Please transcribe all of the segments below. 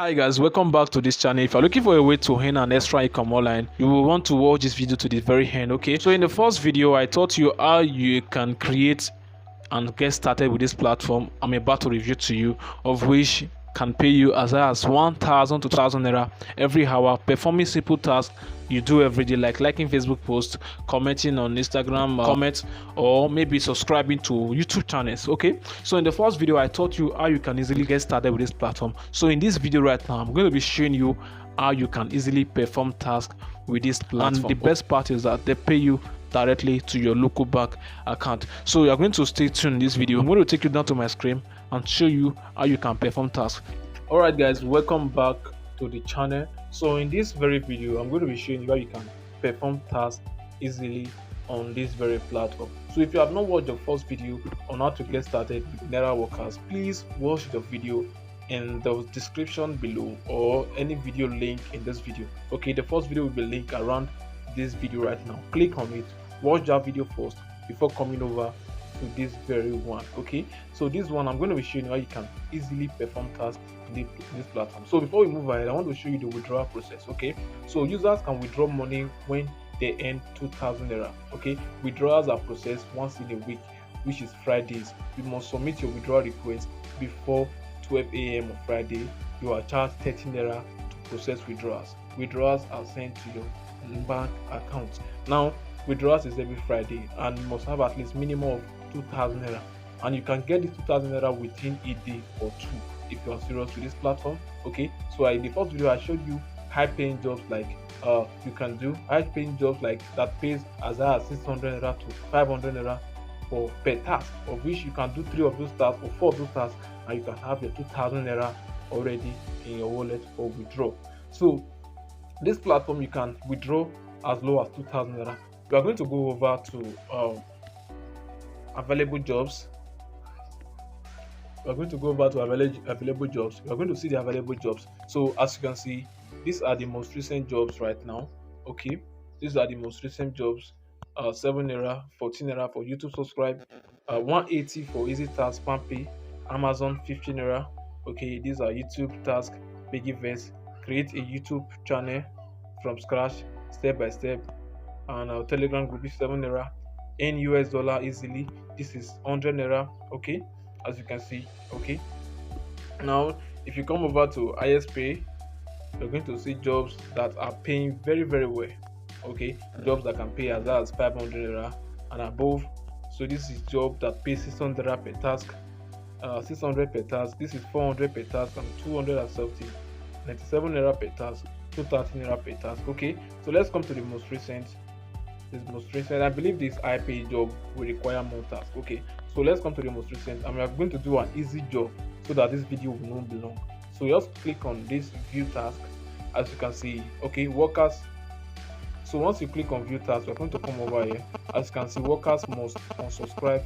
Hi guys, welcome back to this channel. If you're looking for a way to earn an extra income online, you will want to watch this video to the very end. Okay, so in the first video I taught you how you can create and get started with this platform I'm about to review to you, of which can pay you as high as 1,000 to 2,000 naira every hour, performing simple tasks you do every day, like liking Facebook posts, commenting on Instagram comments, or maybe subscribing to YouTube channels. Okay, so in the first video I taught you how you can easily get started with this platform. So in this video right now I'm going to be showing you how you can easily perform tasks with this platform. And the best part is that they pay you directly to your local bank account. So you are going to stay tuned in this video. I'm going to take you down to my screen and show you how you can perform tasks. All right guys, welcome back to the channel. So in this very video I'm going to be showing you how you can perform tasks easily on this very platform. So if you have not watched the first video on how to get started with Naira workers, please watch the video in the description below or any video link in this video. Okay, the first video will be linked around this video right now. Click on it, watch that video first before coming over to this very one. Okay, so this one I'm going to be showing you how you can easily perform tasks in this platform. So before we move ahead, I want to show you the withdrawal process. Okay, so users can withdraw money when they earn 2,000 naira. Okay, withdrawals are processed once in a week, which is Fridays. You must submit your withdrawal request before 12 a.m. on Friday. You are charged 30 naira to process withdrawals. Withdrawals are sent to your bank account. Now withdrawals is every Friday and you must have at least minimum of 2,000 naira, and you can get this 2,000 naira within a day or two if you are serious with this platform. Okay, so in the first video I showed you high paying jobs like you can do high paying jobs like that pays as high as 600 naira to 500 naira for per task, of which you can do 3 of those tasks or 4 of those tasks and you can have your 2,000 naira already in your wallet for withdraw. So this platform you can withdraw as low as 2,000 naira. We are going to go over to available jobs. We are going to go over to available jobs. We are going to see the available jobs. So as you can see, these are the most recent jobs right now. Okay, these are the most recent jobs. 7 naira, 14 naira for YouTube subscribe, 180 for easy task pay, Amazon 50 naira. Okay, these are YouTube task, Verse, create a YouTube channel from scratch, step by step, and our Telegram group is 7 naira. In US dollar easily, this is 100 naira. Okay, as you can see. Okay, now if you come over to ISP, you're going to see jobs that are paying very well. Okay, jobs that can pay as high as 500 naira and above. So this is job that pays 600 naira per task, 600 per task. This is 400 per task and 270, 97 naira per task, 230 naira per task. Okay, so let's come to the most recent. I believe this IP job will require more tasks. Okay, so let's come to the most recent, and we are going to do an easy job so that this video will not be long. So just click on this view task. As you can see, okay, workers. So once you click on view task, we're going to come over here. As you can see, workers must unsubscribe.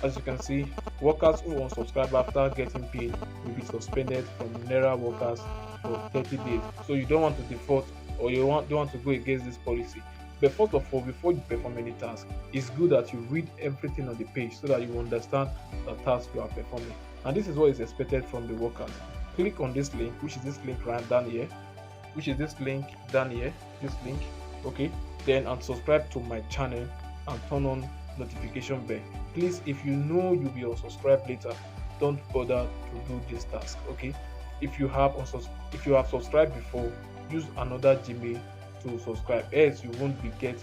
As you can see, workers who unsubscribe after getting paid will be suspended from Naira workers for 30 days. So you don't want to default, or you don't want to go against this policy. But first of all, before you perform any task, it's good that you read everything on the page so that you understand the task you are performing. And this is what is expected from the workers. Click on this link, which is this link right down here, this link, okay, then unsubscribe to my channel and turn on notification bell. Please, if you know you'll be unsubscribed later, don't bother to do this task. Okay, if you have subscribed before, use another Gmail to subscribe, else you won't be get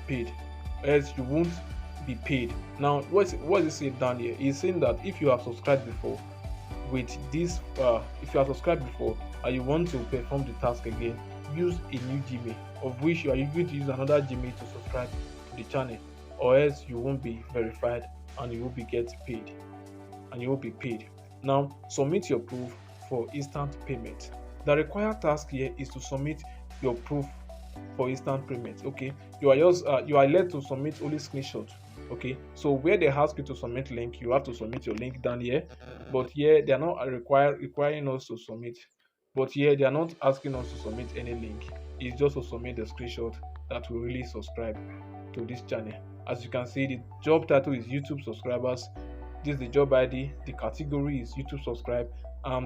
paid, Now what is it saying down here? It's saying that if you have subscribed before with this, if you have subscribed before and you want to perform the task again, use a new Gmail, of which you are going to use another Gmail to subscribe to the channel, or else you won't be verified and you will be paid. Now submit your proof for instant payment. The required task here is to submit your proof for instant payment. Okay, you are led to submit only screenshot. Okay, so where they ask you to submit link, you have to submit your link down here, but here they are not requiring us to submit, but here they are not asking us to submit any link. It's just to submit the screenshot that will really subscribe to this channel. As you can see, the job title is YouTube subscribers This is the job ID. The category is YouTube subscribe.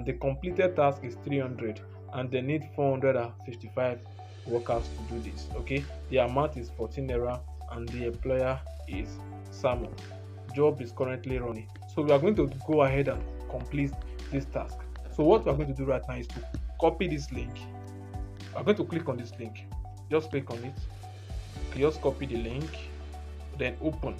The completed task is 300, and they need 455 workers to do this. Okay, the amount is 14 naira, and the employer is Samuel. Job is currently running. So we are going to go ahead and complete this task. So what we are going to do right now is to copy this link. We are going to click on this link. Just click on it. Okay, just copy the link, then open.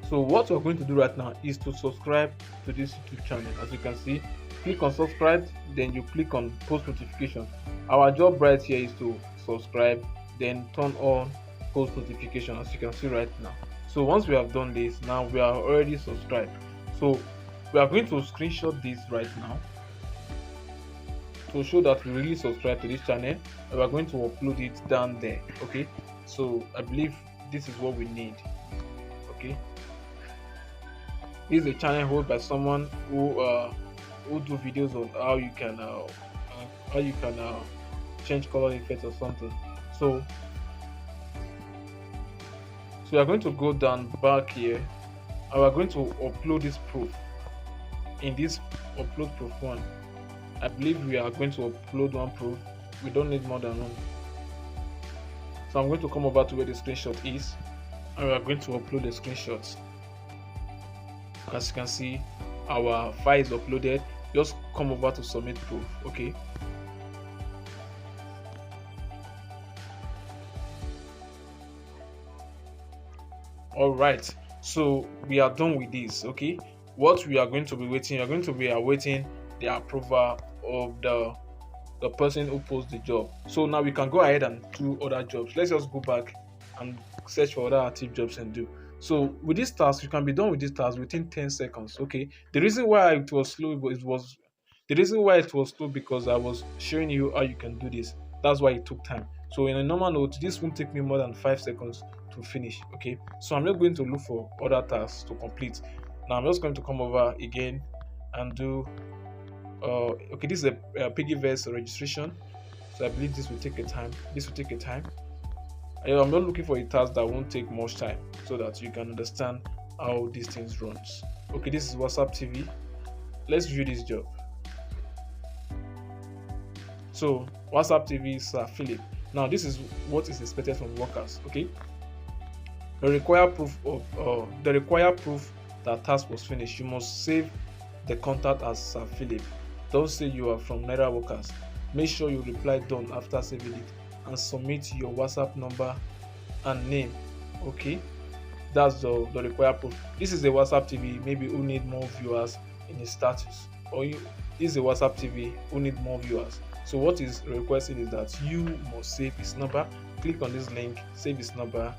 So what we're going to do right now is to subscribe to this YouTube channel. As you can see, click on subscribe, then you click on post notification. Our job right here is to subscribe, then turn on post notification, as you can see right now. So once we have done this, now we are already subscribed. So we are going to screenshot this right now to show that we really subscribe to this channel, and we are going to upload it down there. Okay, so I believe this is what we need. Okay, this is a channel hosted by someone who do videos on how you can change color effects or something. So we are going to go down back here, and we are going to upload this proof in this upload proof one. I believe we are going to upload one proof. We don't need more than one. So I'm going to come over to where the screenshot is, and we are going to upload the screenshots. As you can see, our file is uploaded. Just come over to submit proof. Okay, all right, so we are done with this. Okay, what we are going to be waiting, we are going to be awaiting the approval of the person who posts the job. So now we can go ahead and do other jobs. Let's just go back and search for other active jobs and do. So with this task, you can be done with this task within 10 seconds. Okay, the reason why it was slow because I was showing you how you can do this. That's why it took time. So in a normal note, this won't take me more than 5 seconds to finish. Okay, so I'm just going to look for other tasks to complete. Now I'm just going to come over again and do okay, this is a piggyverse registration, so I believe this will take a time. I'm not looking for a task that won't take much time, so that you can understand how these things runs. Okay, this is WhatsApp TV. Let's view this job. So WhatsApp TV is Philip. Now this is what is expected from workers. Okay, the required proof that task was finished. You must save the contact as Sir Philip. Don't say you are from Naira Workers. Make sure you reply done after saving it, and submit your WhatsApp number and name. Okay, that's the required proof. This is a WhatsApp TV maybe who need more viewers in his status, or this is a WhatsApp TV who need more viewers. So what is requested is that you must save his number. Click on this link, save his number,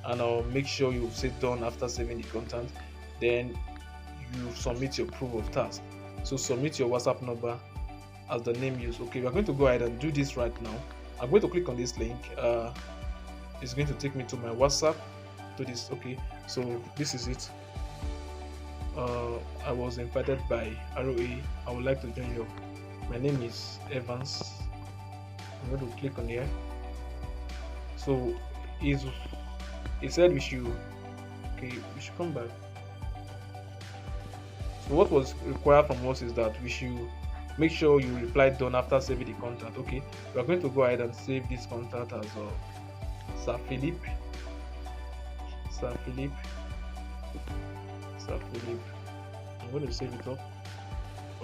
and I'll make sure you say done after saving the content. Then you submit your proof of task. So submit your WhatsApp number as the name used. Okay, we're going to go ahead and do this right now. I'm going to click on this link. It's going to take me to my WhatsApp, to this. Okay, so this is it. I was invited by ROA. I would like to join you. My name is Evans. I'm going to click on here. So he said we should come back. So what was required from us is that we should make sure you reply done after saving the contact. Okay, we are going to go ahead and save this contact as Sir Philip. I'm going to save it up.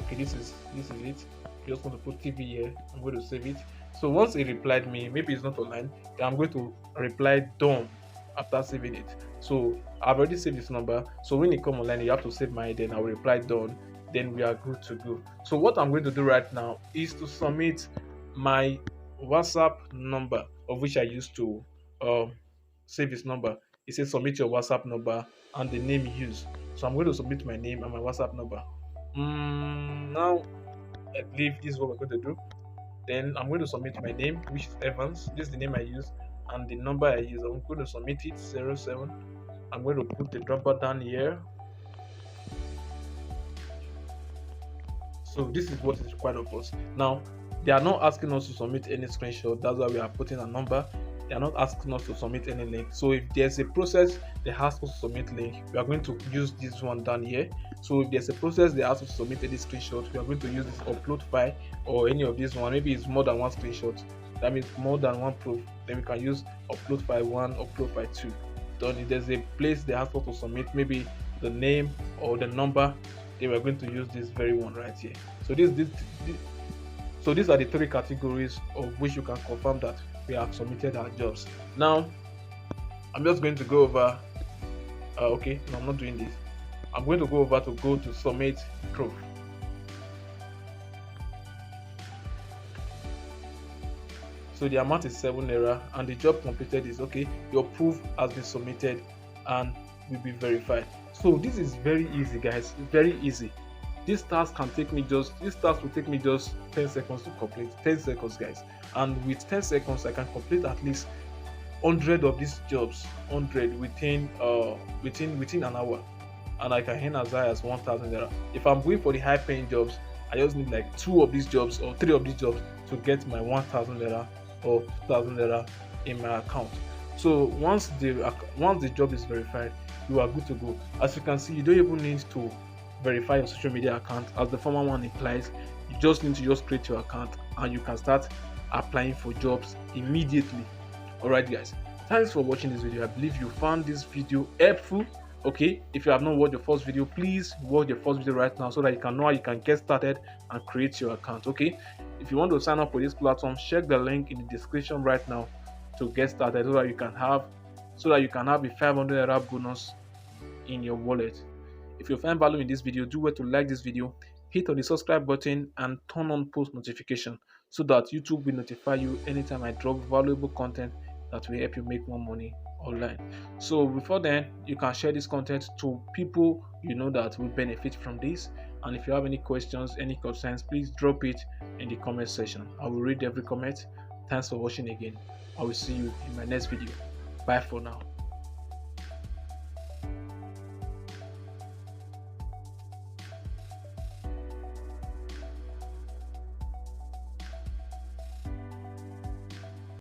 Okay, this is it. I just want to put TV here. I'm going to save it. So once he replied me, maybe it's not online, then I'm going to reply done after saving it. So I've already saved this number. So when you come online, you have to save my, then I will reply done. Then we are good to go. So what I'm going to do right now is to submit my WhatsApp number, of which I used to save his number. It says submit your WhatsApp number and the name you use. So I'm going to submit my name and my WhatsApp number. Now I believe this is what we're going to do. Then I'm going to submit my name, which is Evans. This is the name I use, and the number I use. I'm going to submit it 07. I'm going to put the dropper down here. So this is what is required of us. Now They are not asking us to submit any screenshot. That's why we are putting a number. They are not asking us to submit any link. So if there's a process they ask us to submit link, we are going to use this one down here. So if there's a process they ask us to submit any screenshot, we are going to use this upload file or any of this one. Maybe it's more than one screenshot, that means more than one proof, then we can use upload file 1, upload file 2. Then if there's a place they ask us to submit, maybe the name or the number, then we're going to use this very one right here. So so these are the 3 categories of which you can confirm that we have submitted our jobs. Now I'm just going to go over okay, no, I'm not doing this. I'm going to go to submit proof. So the amount is 7 naira and the job completed is okay. Your proof has been submitted and will be verified. So this is very easy, guys. Very easy. This task will take me just 10 seconds to complete. 10 seconds, guys. And with 10 seconds, I can complete at least 100 of these jobs. 100 within an hour, and I can earn as high as 1,000 naira. If I'm going for the high-paying jobs, I just need like 2 of these jobs or 3 of these jobs to get my 1,000 naira or 2,000 naira in my account. So once the job is verified, you are good to go. As you can see, you don't even need to verify your social media account, as the former one implies. You just need to just create your account and you can start applying for jobs immediately. Alright guys, thanks for watching this video. I believe you found this video helpful. Okay, if you have not watched the first video, please watch the first video right now so that you can know how you can get started and create your account. Okay, if you want to sign up for this platform, check the link in the description right now to get started so that you can have a 500 naira bonus in your wallet. If you find value in this video, do well to like this video, hit on the subscribe button and turn on post notification so that YouTube will notify you anytime I drop valuable content that will help you make more money online. So before then, you can share this content to people you know that will benefit from this. And if you have any questions, any concerns, please drop it in the comment section. I will read every comment. Thanks for watching again. I will see you in my next video. Bye for now.